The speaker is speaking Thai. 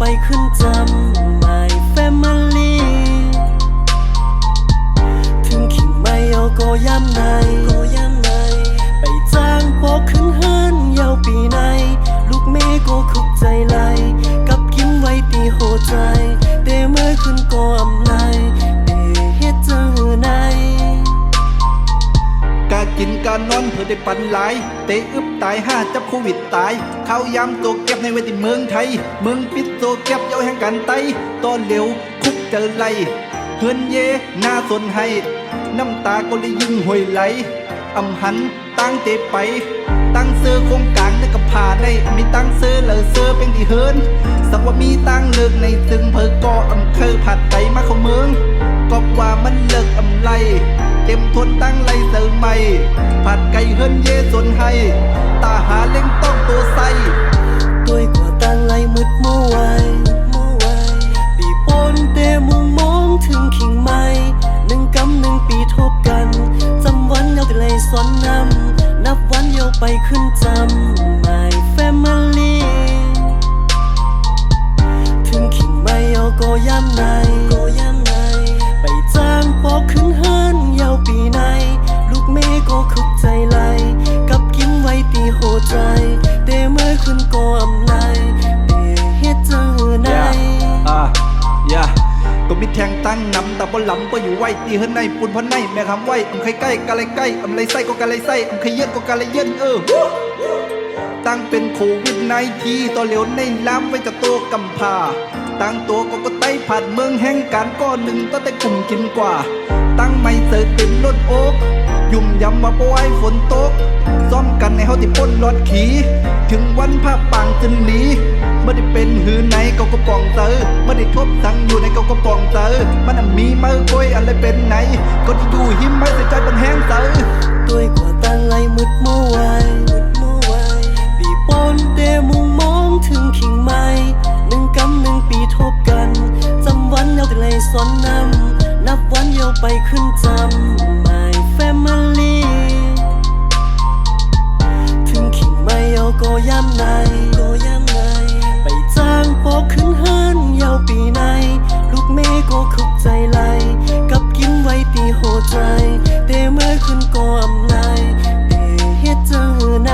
ไปขึ้นจำ My Family ถึงขิงไม่เอาก็ย้ำในไปจ้างพอขึ้นเฮิรนเยาปีในลูกเมก็คุกใจไหลกับกิมไว้ตีโหใจเดเมื่อขึ้นก็อำไลเดเฮ็ดเจอในกากินกานอนเพื่อได้ปันหลายเตะอึบตาย5จับโควิดตายเข้ายามตัวเก็บในเวทีเมืองไทยเมืองปิดตัวเก็บเย้าแห่งกันไตตอนเร็วคุกเจอไล่เฮือนเย่หน้าสนให้น้ำตาก็เลยยิ่งห่วยไหลอำหันตั้งเตะไปตั้งเสื้อโครงกลางแล้วก็ผ่าได้มีตั้งเสื้อเหลือเสื้อเป็นที่เฮินสักว่ามีตั้งเลิกในซึ่งเพอก็อำเคยผัดไตมาเข้าเมืองก็ว่ามันเลิกอำไลเต็มทนตั้งไล่เสือใหม่ผัดไก่เฮินเย่สนให้ตาหาเล่งต้องตัวใสด้วยกว่าตั้งไล่มืดมัวไวปีปนเตมุงมองถึงขิงไม่1 กำ 1 ปีทบกันจำวันเอาแต่ไล่สอนนำนับวันเยาไปขึ้นจำ My Family ถึงขิงไม่เอาก็ย้ำในไปจ้างพอขึ้นเฮิรนเยาปีในลูกเมก็คุกใจไหลกับกิมไว้ตีโหใจเดเมื่อขึ้นก็อำไลเดเฮ็ดเจอในก็มีแทงตั้งนำแต่บ่ลำก็อยู่ไว้ตีเฮิรนในปุ่นพันในแม่คำไว้อำใครใกล้กะไรใกล้อำไรไส้ก็กะไรไส้อำใครเย็นก็กะไรเย็นตั้งเป็นโควิด-19ต่อเหลวในล้ำไว้จะโตกำพาตั้งตัวก็ไต้ผ่านเมืองแห่งการก้อนหนึ่งตั้งแต่กลุ่มกินกว่าตั้งไม่เสิร์ฟเต็มรถโอ๊กยุ่มยำมาปล่อยฝนตกซ้อมกันในเฮาที่ป้นรถขี่ถึงวันผ้าปางจึงหนีไม่ได้เป็นหือไหนก็กระป๋องเตอไม่ได้ทบสั่งอยู่ในก็กระป๋องเตอมันมีมือก้อยอะไรเป็นไหนก็ที่อยู่หิมไม่ใส่ใจเป็นแห้งเตอด้วยกว่าตั้งไล่มืดมัวไวปีปนเตมุงมองถึงขิงไม่1 กำ 1 ปีทบกันจำวันเอาแต่ไล่สอนนำนับวันเยาไปขึ้นจำ My Family ถึงขิงไม่เอาก็ย้ำในไปจ้างพอขึ้นเฮิรนเยาปีในลูกเมก็คุกใจไหลกับกิมไว้ตีโหใจเดเมื่อขึ้นก็อำไลเดเฮ็ดเจอใน